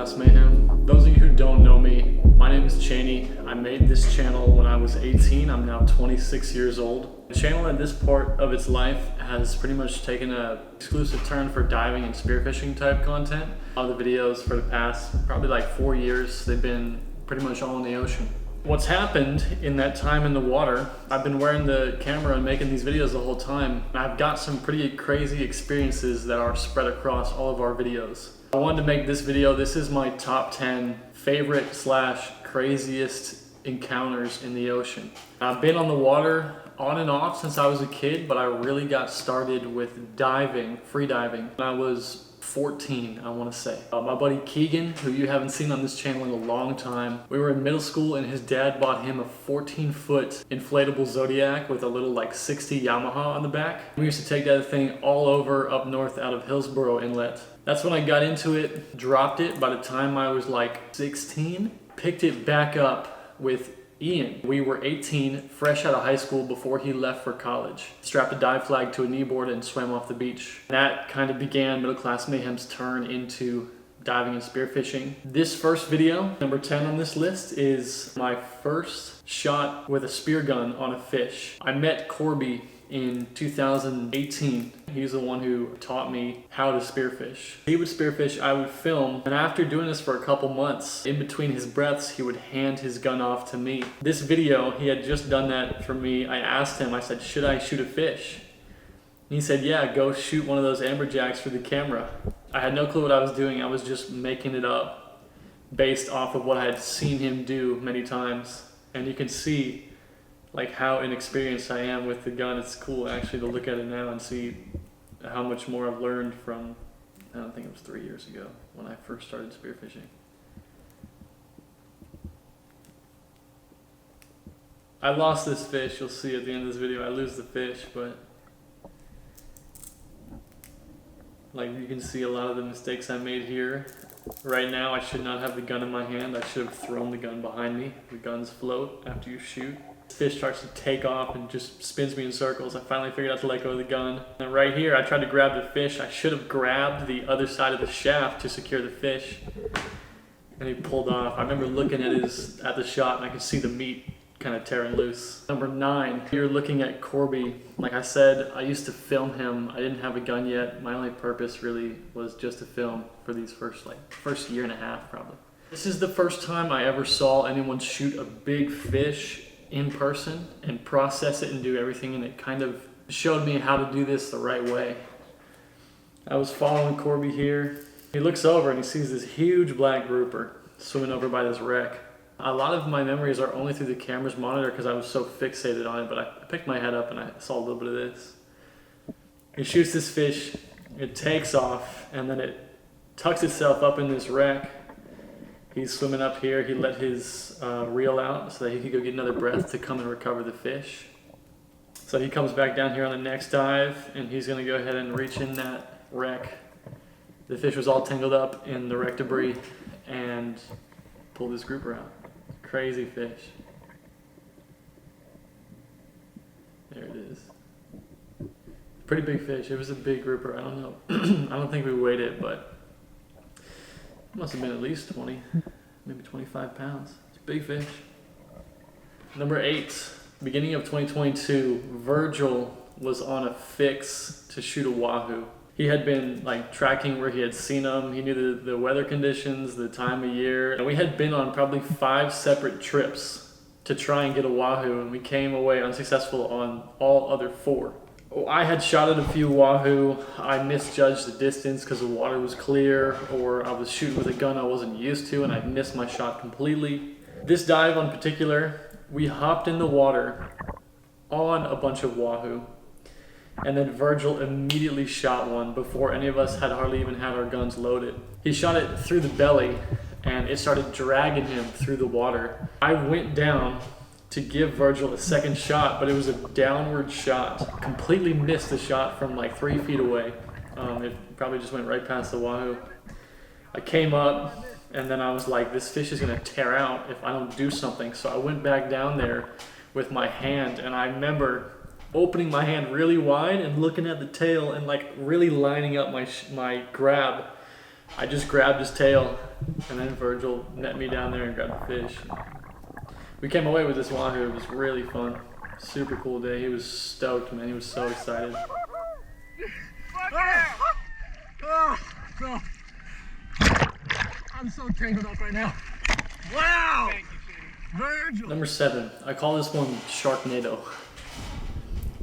MiddleClass Mayhem. Those of you who don't know me, my name is Chaney. I made this channel when I was 18. I'm now 26 years old. The channel at this part of its life has pretty much taken an exclusive turn for diving and spearfishing type content. All the videos for the past probably like 4 years, they've been pretty much all in the ocean. What's happened in that time in the water, I've been wearing the camera and making these videos the whole time. I've got some pretty crazy experiences that are spread across all of our videos. I wanted to make this video. This is my top 10 favorite / craziest encounters in the ocean. I've been on the water on and off since I was a kid, but I really got started with diving, freediving, when I was 14, I want to say. My buddy Keegan, who you haven't seen on this channel in a long time, we were in middle school and his dad bought him a 14-foot inflatable Zodiac with a little like 60 Yamaha on the back. We used to take that thing all over up north out of Hillsborough Inlet. That's when I got into it, dropped it by the time I was like 16, picked it back up with Ian. We were 18, fresh out of high school before he left for college. Strapped a dive flag to a kneeboard and swam off the beach. That kind of began MiddleClass Mayhem's turn into diving and spearfishing. This first video, number 10 on this list, is my first shot with a spear gun on a fish. I met Corby in 2018. He's the one who taught me how to spearfish. He would spearfish, I would film, and after doing this for a couple months, in between his breaths, he would hand his gun off to me. This video, he had just done that for me. I asked him, I said, should I shoot a fish? And he said, yeah, go shoot one of those amberjacks for the camera. I had no clue what I was doing. I was just making it up based off of what I had seen him do many times. And you can see like how inexperienced I am with the gun. It's cool actually to look at it now and see how much more I've learned from, I don't think it was 3 years ago when I first started spearfishing. I lost this fish, you'll see at the end of this video. I lose the fish, but like you can see a lot of the mistakes I made here. Right now I should not have the gun in my hand. I should have thrown the gun behind me. The guns float after you shoot. Fish starts to take off and just spins me in circles. I finally figured out to let go of the gun. And right here, I tried to grab the fish. I should have grabbed the other side of the shaft to secure the fish. And he pulled off. I remember looking at the shot and I could see the meat kind of tearing loose. Number 9, you're looking at Corby. Like I said, I used to film him. I didn't have a gun yet. My only purpose really was just to film for these first year and a half probably. This is the first time I ever saw anyone shoot a big fish in person and process it and do everything, and it kind of showed me how to do this the right way. I was following Corby here. He looks over and he sees this huge black grouper swimming over by this wreck. A lot of my memories are only through the camera's monitor because I was so fixated on it, but I picked my head up and I saw a little bit of this. He shoots this fish, it takes off, and then it tucks itself up in this wreck. He's swimming up here. He let his reel out so that he could go get another breath to come and recover the fish. So he comes back down here on the next dive and he's gonna go ahead and reach in that wreck. The fish was all tangled up in the wreck debris and pulled this grouper out. Crazy fish. There it is. Pretty big fish. It was a big grouper. I don't know. I don't think we weighed it, but it must have been at least 20, maybe 25 pounds. It's a big fish. Number 8, beginning of 2022, Virgil was on a fix to shoot a Wahoo. He had been like tracking where he had seen them. He knew the weather conditions, the time of year. And we had been on probably 5 separate trips to try and get a Wahoo, and we came away unsuccessful on all other 4. I had shot at a few Wahoo. I misjudged the distance because the water was clear, or I was shooting with a gun I wasn't used to and I missed my shot completely. This dive in particular, we hopped in the water on a bunch of Wahoo, and then Virgil immediately shot one before any of us had hardly even had our guns loaded. He shot it through the belly and it started dragging him through the water. I went down to give Virgil a second shot, but it was a downward shot. Completely missed the shot from like 3 feet away. It probably just went right past the Wahoo. I came up and then I was like, this fish is gonna tear out if I don't do something. So I went back down there with my hand, and I remember opening my hand really wide and looking at the tail and like really lining up my grab I just grabbed his tail, and then Virgil met me down there and grabbed the fish. We came away with this Wahoo. It was really fun. Super cool day. He was stoked, man. He was so excited. I'm so tangled up right now. Wow! Thank you, Virgil. Number 7. I call this one Sharknado.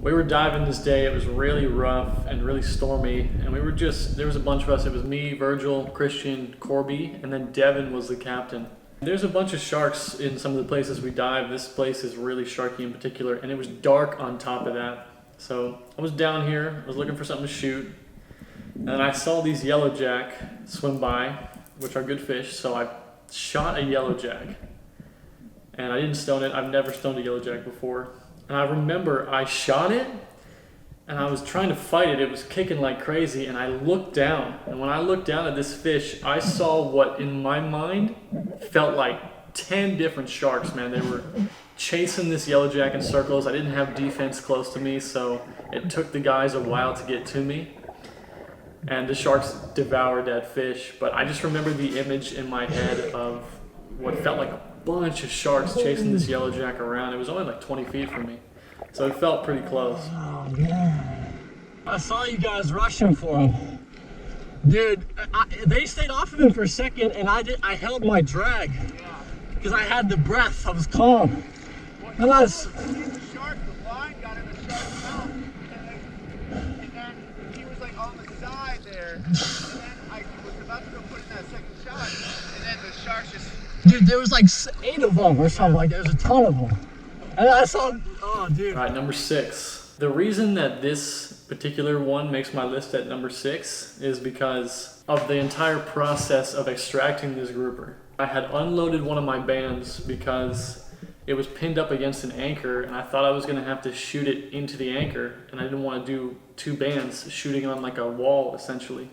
We were diving this day. It was really rough and really stormy, and there was a bunch of us. It was me, Virgil, Christian, Corby, and then Devin was the captain. There's a bunch of sharks in some of the places we dive. This place is really sharky in particular, and it was dark on top of that. So I was down here, I was looking for something to shoot, and I saw these yellowjack swim by, which are good fish, so I shot a yellowjack. And I didn't stone it. I've never stoned a yellowjack before. And I remember I shot it, and I was trying to fight it. It was kicking like crazy, and I looked down. And when I looked down at this fish, I saw what in my mind felt like 10 different sharks, man. They were chasing this yellowjack in circles. I didn't have defense close to me, so it took the guys a while to get to me. And the sharks devoured that fish. But I just remember the image in my head of what felt like a bunch of sharks chasing this yellowjack around. It was only like 20 feet from me, so it felt pretty close. Oh man, I saw you guys rushing for him, dude. They stayed off of him for a second, and I held my drag because I had the breath. I was calm. And I was. The shark, the line got in the shark's mouth, and then he was like on the side there, and then I was about to go put in that second shot, and then the sharks just. Dude, there was like 8 of them or something like that. There was a ton of them. And I saw, oh dude. All right, number 6. The reason that this particular one makes my list at number 6 is because of the entire process of extracting this grouper. I had unloaded one of my bands because it was pinned up against an anchor, and I thought I was gonna have to shoot it into the anchor, and I didn't want to do 2 bands shooting on like a wall essentially.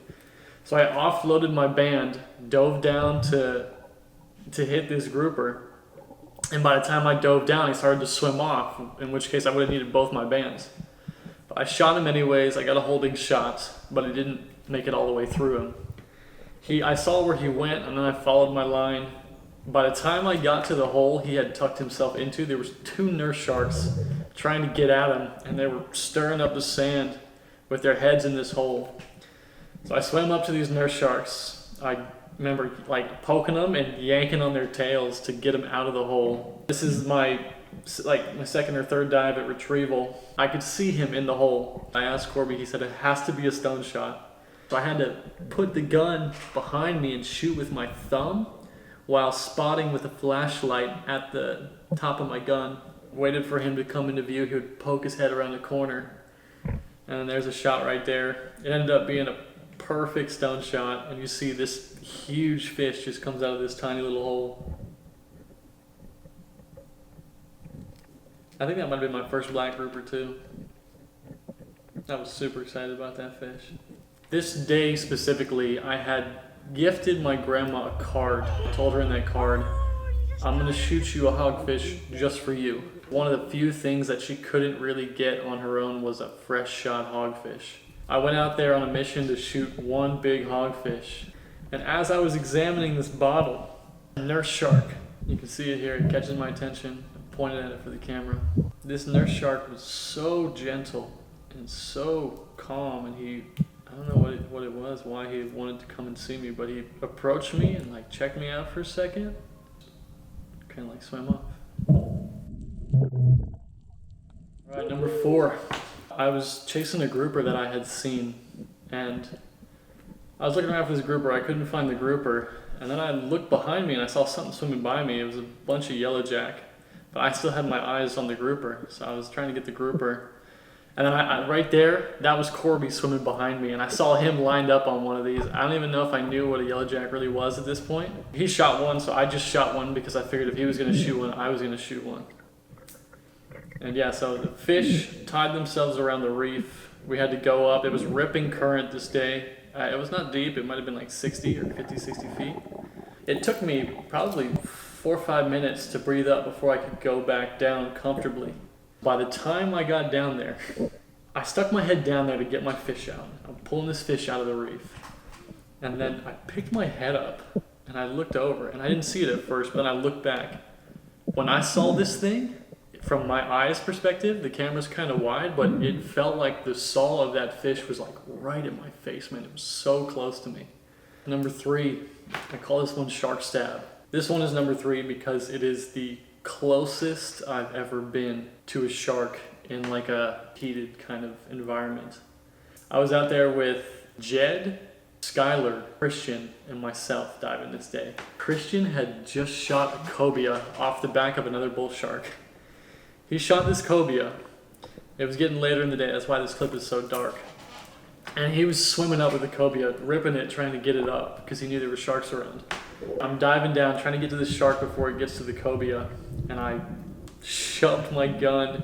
So I offloaded my band, dove down to hit this grouper, and by the time I dove down, he started to swim off, in which case I would have needed both my bands. But I shot him anyways. I got a holding shot, but it didn't make it all the way through him. I saw where he went, and then I followed my line. By the time I got to the hole he had tucked himself into, there was 2 nurse sharks trying to get at him, and they were stirring up the sand with their heads in this hole. So I swam up to these nurse sharks. I remember like poking them and yanking on their tails to get them out of the hole. This is my second or third dive at retrieval. I could see him in the hole. I asked Corby, he said it has to be a stone shot. So I had to put the gun behind me and shoot with my thumb while spotting with a flashlight at the top of my gun. Waited for him to come into view. He would poke his head around the corner, and then there's a shot right there. It ended up being a perfect stone shot, and you see this huge fish just comes out of this tiny little hole. I think that might have been my first black grouper too. I was super excited about that fish. This day specifically, I had gifted my grandma a card. I told her in that card, I'm gonna shoot you a hogfish just for you. One of the few things that she couldn't really get on her own was a fresh shot hogfish. I went out there on a mission to shoot one big hogfish. And as I was examining this bottle, a nurse shark, you can see it here, it catches my attention. I pointed at it for the camera. This nurse shark was so gentle and so calm, and I don't know what it was, why he wanted to come and see me, but he approached me and like checked me out for a second, kind of like swam off. All right, number 4. I was chasing a grouper that I had seen, and I was looking around for this grouper. I couldn't find the grouper, and then I looked behind me and I saw something swimming by me. It was a bunch of yellowjack, but I still had my eyes on the grouper, so I was trying to get the grouper. And then I right there, that was Corby swimming behind me, and I saw him lined up on one of these. I don't even know if I knew what a yellowjack really was at this point. He shot one, so I just shot one because I figured if he was going to shoot one, I was going to shoot one. And yeah, so the fish tied themselves around the reef. We had to go up. It was ripping current this day. It was not deep. It might have been like 60 or 50, 60 feet. It took me probably 4 or 5 minutes to breathe up before I could go back down comfortably. By the time I got down there, I stuck my head down there to get my fish out. I'm pulling this fish out of the reef. And then I picked my head up and I looked over, and I didn't see it at first, but then I looked back. When I saw this thing, from my eyes perspective, the camera's kind of wide, but it felt like the saw of that fish was like right in my face, man. It was so close to me. Number 3, I call this one Shark Stab. This one is number 3 because it is the closest I've ever been to a shark in like a heated kind of environment. I was out there with Jed, Skylar, Christian, and myself diving this day. Christian had just shot a cobia off the back of another bull shark. He shot this cobia. It was getting later in the day, that's why this clip is so dark. And he was swimming up with the cobia, ripping it, trying to get it up because he knew there were sharks around. I'm diving down, trying to get to the shark before it gets to the cobia, and I shoved my gun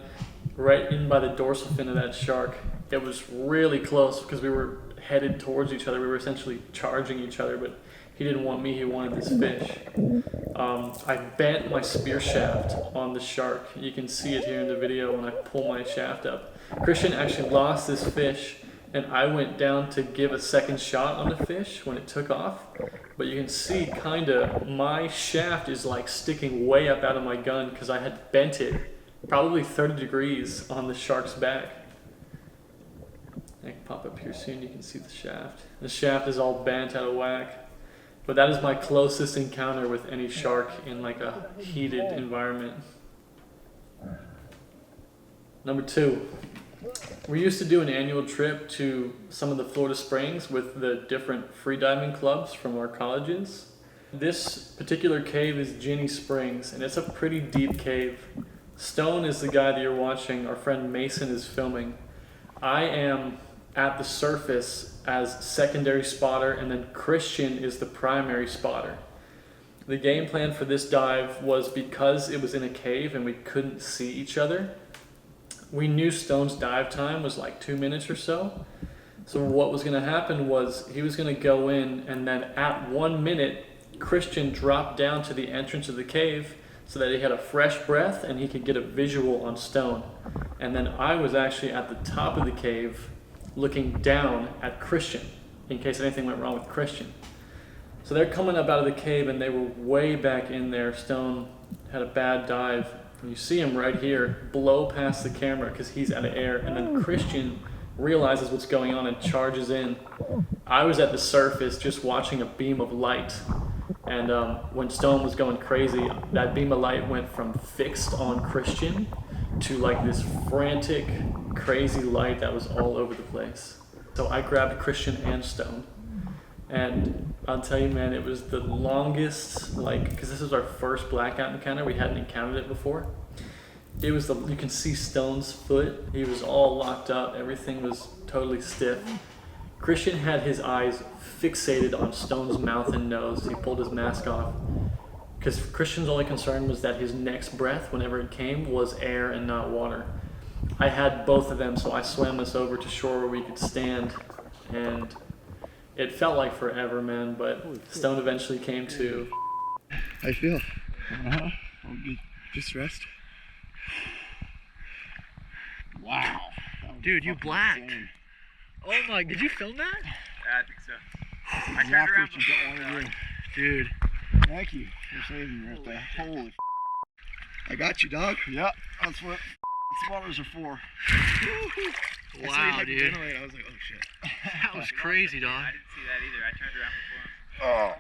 right in by the dorsal fin of that shark. It was really close because we were headed towards each other. We were essentially charging each other, but he didn't want me, he wanted this fish. I bent my spear shaft on the shark. You can see it here in the video when I pull my shaft up. Christian actually lost this fish, and I went down to give a second shot on the fish when it took off. But you can see kinda my shaft is like sticking way up out of my gun because I had bent it probably 30 degrees on the shark's back. I can pop up here soon, you can see the shaft. The shaft is all bent out of whack. But that is my closest encounter with any shark in like a heated environment. Number 2, we used to do an annual trip to some of the Florida Springs with the different freediving clubs from our colleges. This particular cave is Ginny Springs, and it's a pretty deep cave. Stone is the guy that you're watching. Our friend Mason is filming. I am at the surface as secondary spotter, and then Christian is the primary spotter. The game plan for this dive was because it was in a cave and we couldn't see each other. We knew Stone's dive time was like 2 minutes or so. So what was going to happen was he was going to go in, and then at 1 minute, Christian dropped down to the entrance of the cave so that he had a fresh breath and he could get a visual on Stone. And then I was actually at the top of the cave looking down at Christian in case anything went wrong with Christian. So they're coming up out of the cave and they were way back in there. Stone had a bad dive. And you see him right here blow past the camera because he's out of air, and then Christian realizes what's going on and charges in. I was at the surface just watching a beam of light, and when Stone was going crazy, that beam of light went from fixed on Christian to like this frantic, crazy light that was all over the place. So I grabbed Christian and Stone, and I'll tell you, man, it was the longest, like, because this was our first blackout encounter. We hadn't encountered it before. It was you can see Stone's foot. He was all locked up. Everything was totally stiff. Christian had his eyes fixated on Stone's mouth and nose. He pulled his mask off because Christian's only concern was that his next breath, whenever it came, was air and not water. I had both of them, so I swam us over to shore where we could stand, and it felt like forever, man, but Stone eventually came to. How you feel? All good. Just rest. Wow. Dude, you blacked. Insane. Oh my, did you film that? Yeah, I think so. I turned around before. Dude. Thank you for saving me right there. Holy I got you, dog. Yep, that's what spotters are for. Wow, dude. I was like, oh shit. That was crazy, dog. I didn't see that either. I turned around before him. Oh.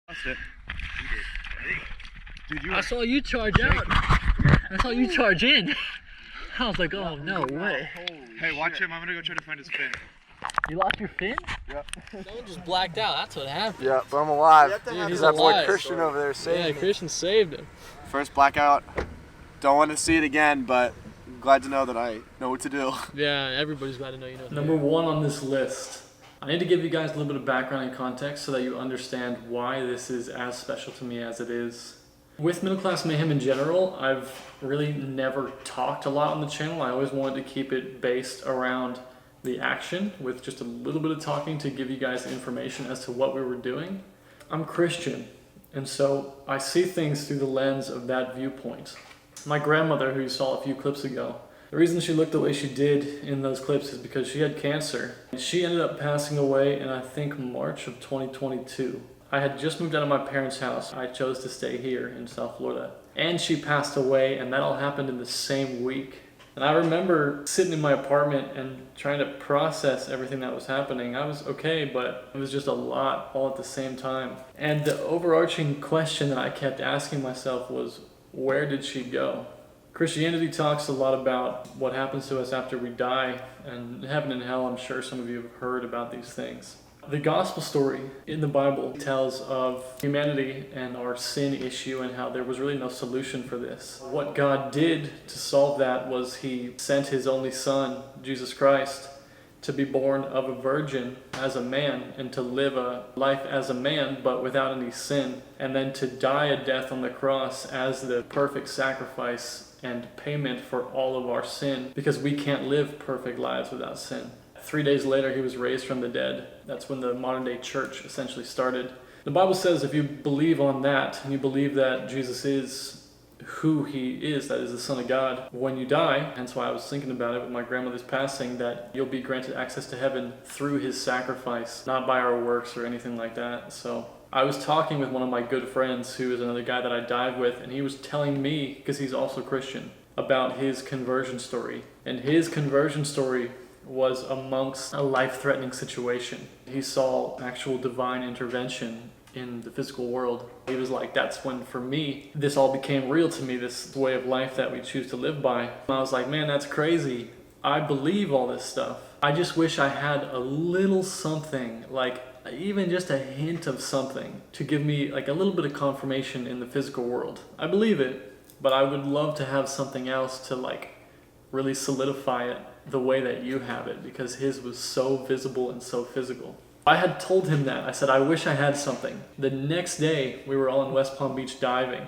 That's it. You did. Dude, I saw you charge out. I saw you charge in. I was like, oh, no way. Hey, watch him. I'm going to go try to find his fin. You lost your fin? Yep. Someone just blacked out. That's what happened. Yeah, but I'm alive. Dude, he's that alive. boy Christian over there saved me. Christian saved him. First blackout. Don't want to see it again, but I'm glad to know that I know what to do. Yeah, everybody's glad to know you know. Number 1 on this list. I need to give you guys a little bit of background and context so that you understand why this is as special to me as it is. With MiddleClass Mayhem in general, I've really never talked a lot on the channel. I always wanted to keep it based around the action with just a little bit of talking to give you guys information as to what we were doing. I'm Christian, and so I see things through the lens of that viewpoint. My grandmother, who you saw a few clips ago, The reason she looked the way she did in those clips is because she had cancer. She ended up passing away in, I think, March of 2022. I had just moved out of my parents' house. I chose to stay here in South Florida. And she passed away, and that all happened in the same week. And I remember sitting in my apartment and trying to process everything that was happening. I was okay, but it was just a lot all at the same time. And the overarching question that I kept asking myself was, where did she go? Christianity talks a lot about what happens to us after we die, and heaven and hell. I'm sure some of you have heard about these things. The gospel story in the Bible tells of humanity and our sin issue and how there was really no solution for this. What God did to solve that was He sent His only Son, Jesus Christ, to be born of a virgin as a man and to live a life as a man but without any sin, and then to die a death on the cross as the perfect sacrifice and payment for all of our sin, because we can't live perfect lives without sin. 3 days later, He was raised from the dead. That's when the modern day church essentially started. The Bible says if you believe on that, and you believe that Jesus is who He is, that is the Son of God, when you die, hence why I was thinking about it with my grandmother's passing, that you'll be granted access to heaven through His sacrifice, not by our works or anything like that. So I was talking with one of my good friends who is another guy that I dive with, and he was telling me, because he's also Christian, about his conversion story. And his conversion story was amongst a life-threatening situation. He saw actual divine intervention in the physical world. He was like, that's when, for me, this all became real to me, this way of life that we choose to live by. And I was like, man, that's crazy. I believe all this stuff. I just wish I had a little something, like even just a hint of something, to give me like a little bit of confirmation in the physical world. I believe it, but I would love to have something else to like really solidify it the way that you have it, because his was so visible and so physical. I had told him that. I said, I wish I had something. The next day, we were all in West Palm Beach diving.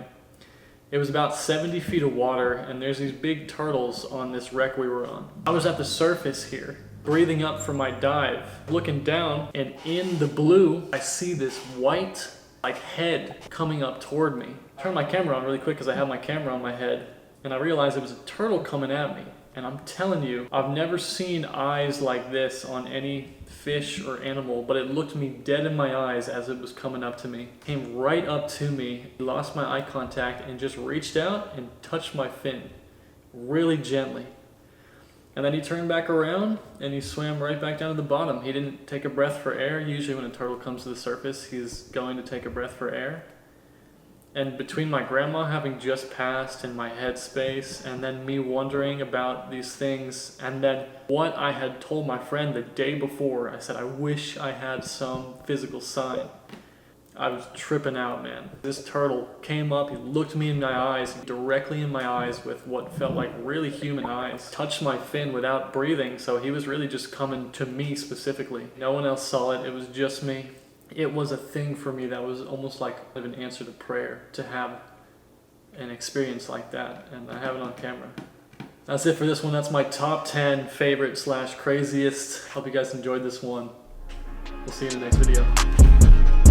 It was about 70 feet of water, and there's these big turtles on this wreck we were on. I was at the surface here, breathing up from my dive, looking down, and in the blue, I see this white like head coming up toward me. I turned my camera on really quick because I have my camera on my head, and I realized it was a turtle coming at me. And I'm telling you, I've never seen eyes like this on any fish or animal, but it looked me dead in my eyes as it was coming up to me. Came right up to me, lost my eye contact, and just reached out and touched my fin really gently. And then he turned back around and he swam right back down to the bottom. He didn't take a breath for air. Usually when a turtle comes to the surface, he's going to take a breath for air. And between my grandma having just passed in my headspace, and then me wondering about these things, and then what I had told my friend the day before, I said, I wish I had some physical sign. I was tripping out, man. This turtle came up, he looked me in my eyes, directly in my eyes with what felt like really human eyes, touched my fin without breathing, so he was really just coming to me specifically. No one else saw it, it was just me. It was a thing for me that was almost like an answer to prayer, to have an experience like that, and I have it on camera. That's it for this one. That's my top 10 favorite / craziest. Hope you guys enjoyed this one. We'll see you in the next video.